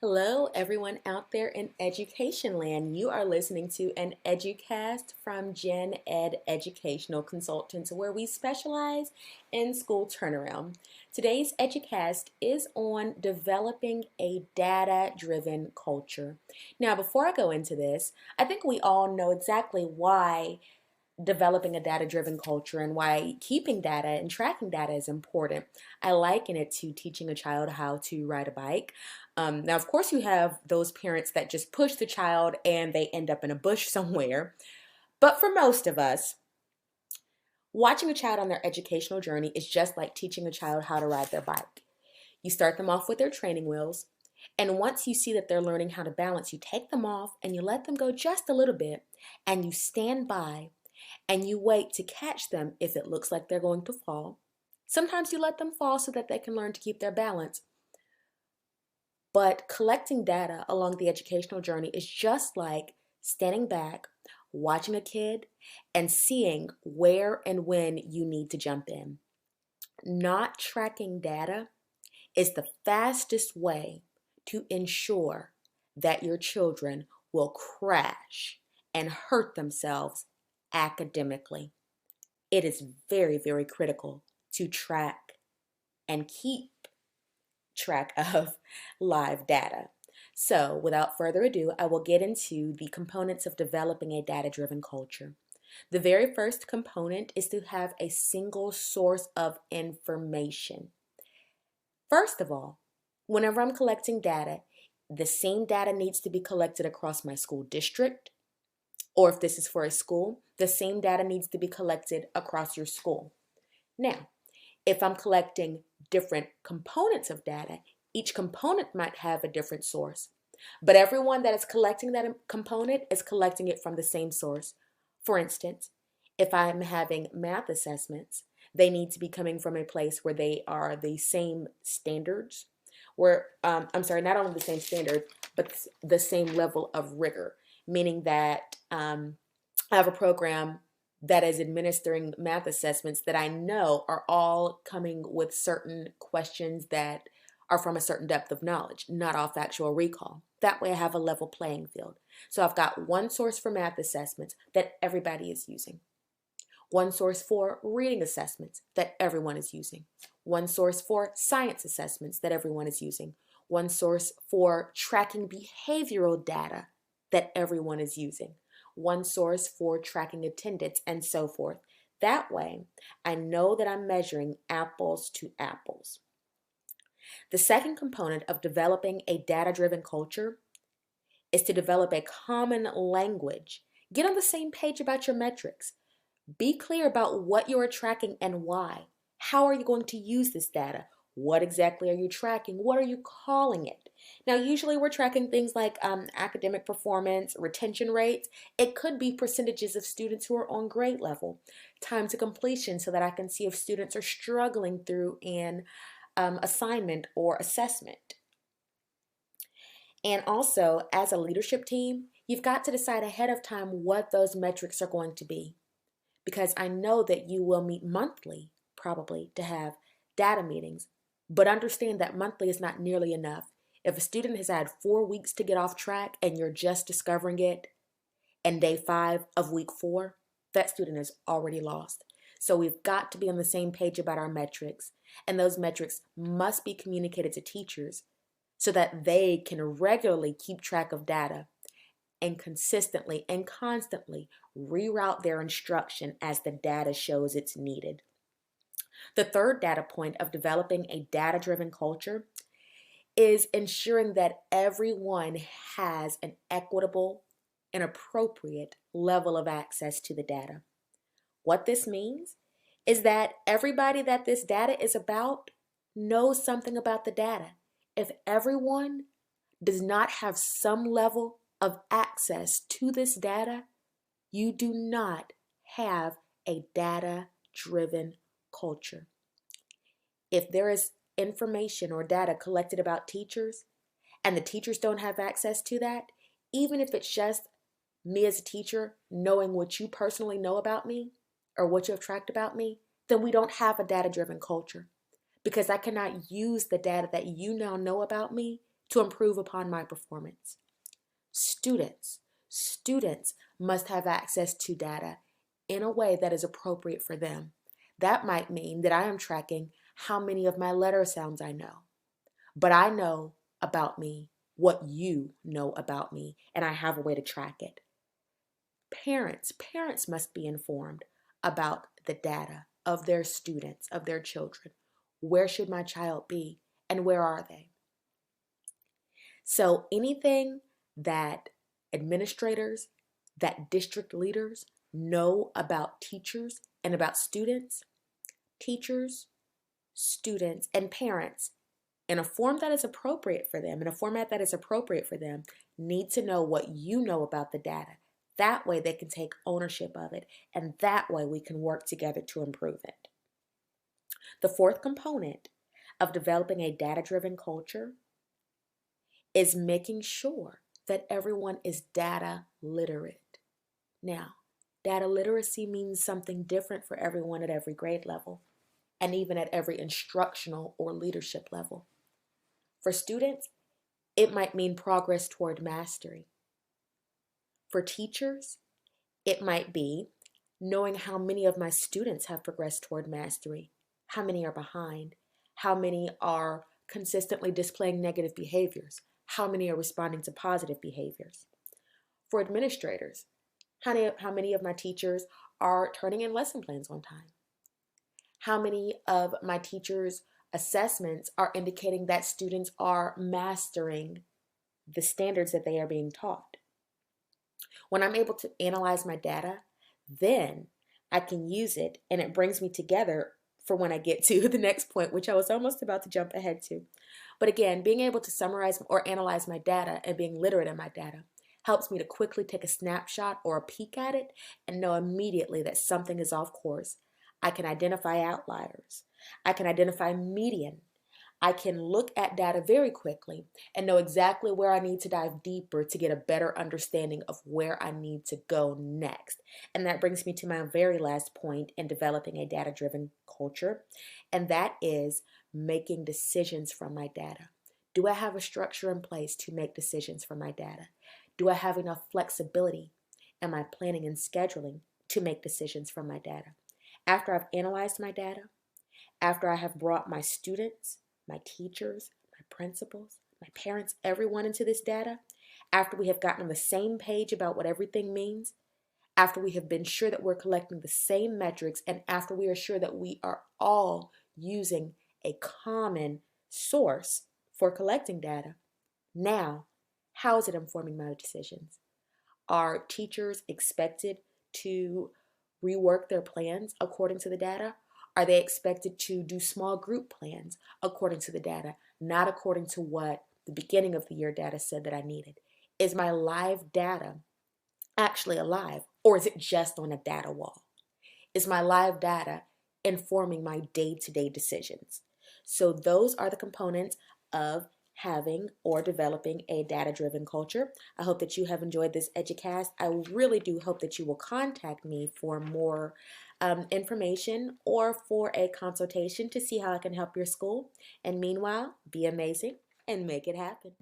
Hello, everyone out there in education land. You are listening to an educast from Gen Ed Educational Consultants, where we specialize in school turnaround. Today's educast is on developing a data-driven culture. Now, before I go into this, I think we all know exactly why developing a data-driven culture and why keeping data and tracking data is important. I liken it to teaching a child how to ride a bike. Now, of course, you have those parents that just push the child and they end up in a bush somewhere. But for most of us, watching a child on their educational journey is just like teaching a child how to ride their bike. You start them off with their training wheels, and once you see that they're learning how to balance, you take them off and you let them go just a little bit, and you stand by and you wait to catch them if it looks like they're going to fall. Sometimes you let them fall so that they can learn to keep their balance. But collecting data along the educational journey is just like standing back, watching a kid, and seeing where and when you need to jump in. Not tracking data is the fastest way to ensure that your children will crash and hurt themselves academically. It is very, very critical to track and keep track of live data. So, without further ado, I will get into the components of developing a data-driven culture. The very first component is to have a single source of information. First of all, whenever I'm collecting data, the same data needs to be collected across my school district, or if this is for a school, the same data needs to be collected across your school. Now, if I'm collecting different components of data, each component might have a different source, but everyone that is collecting that component is collecting it from the same source. For instance, if I'm having math assessments, they need to be coming from a place where they are the same standards, not only the same standard, but the same level of rigor, meaning that I have a program that is administering math assessments that I know are all coming with certain questions that are from a certain depth of knowledge, not off actual recall. That way I have a level playing field. So I've got one source for math assessments that everybody is using, one source for reading assessments that everyone is using, one source for science assessments that everyone is using, one source for tracking behavioral data that everyone is using, one source for tracking attendance, and so forth. That way, I know that I'm measuring apples to apples. The second component of developing a data-driven culture is to develop a common language. Get on the same page about your metrics. Be clear about what you are tracking and why. How are you going to use this data? What exactly are you tracking? What are you calling it? Now, usually we're tracking things like academic performance, retention rates. It could be percentages of students who are on grade level, time to completion, so that I can see if students are struggling through an assignment or assessment. And also, as a leadership team, you've got to decide ahead of time what those metrics are going to be, because I know that you will meet monthly, probably, to have data meetings, but understand that monthly is not nearly enough. If a student has had 4 weeks to get off track and you're just discovering it in day 5 of week 4, that student is already lost. So we've got to be on the same page about our metrics, and those metrics must be communicated to teachers so that they can regularly keep track of data and consistently and constantly reroute their instruction as the data shows it's needed. The third data point of developing a data-driven culture is ensuring that everyone has an equitable and appropriate level of access to the data. What this means is that everybody that this data is about knows something about the data. If everyone does not have some level of access to this data, you do not have a data-driven culture. If there is information or data collected about teachers and the teachers don't have access to that, even if it's just me as a teacher knowing what you personally know about me or what you have tracked about me, then we don't have a data-driven culture, because I cannot use the data that you now know about me to improve upon my performance. Students must have access to data in a way that is appropriate for them. That might mean that I am tracking how many of my letter sounds I know. But I know about me what you know about me, and I have a way to track it. Parents must be informed about the data of their students, of their children. Where should my child be, and where are they? So anything that administrators, that district leaders know about teachers and about students, teachers, students, and parents in a form that is appropriate for them, in a format that is appropriate for them, need to know what you know about the data. That way they can take ownership of it, and that way we can work together to improve it. The fourth component of developing a data-driven culture is making sure that everyone is data literate. Now, data literacy means something different for everyone at every grade level, and even at every instructional or leadership level. For students, it might mean progress toward mastery. For teachers, it might be knowing how many of my students have progressed toward mastery, how many are behind, how many are consistently displaying negative behaviors, how many are responding to positive behaviors. For administrators, how many of my teachers are turning in lesson plans on time? How many of my teachers' assessments are indicating that students are mastering the standards that they are being taught? When I'm able to analyze my data, then I can use it, and it brings me together for when I get to the next point, which I was almost about to jump ahead to. But again, being able to summarize or analyze my data and being literate in my data helps me to quickly take a snapshot or a peek at it and know immediately that something is off course. I can identify outliers. I can identify median. I can look at data very quickly and know exactly where I need to dive deeper to get a better understanding of where I need to go next. And that brings me to my very last point in developing a data-driven culture, and that is making decisions from my data. Do I have a structure in place to make decisions from my data? Do I have enough flexibility in my planning and scheduling to make decisions from my data? After I've analyzed my data, after I have brought my students, my teachers, my principals, my parents, everyone into this data, after we have gotten on the same page about what everything means, after we have been sure that we're collecting the same metrics, and after we are sure that we are all using a common source for collecting data, now, how is it informing my decisions? Are teachers expected to rework their plans according to the data? Are they expected to do small group plans according to the data, not according to what the beginning of the year data said that I needed? Is my live data actually alive, or is it just on a data wall? Is my live data informing my day-to-day decisions? So those are the components of having or developing a data-driven culture. I hope that you have enjoyed this EduCast. I really do hope that you will contact me for more information or for a consultation to see how I can help your school. And meanwhile, be amazing and make it happen.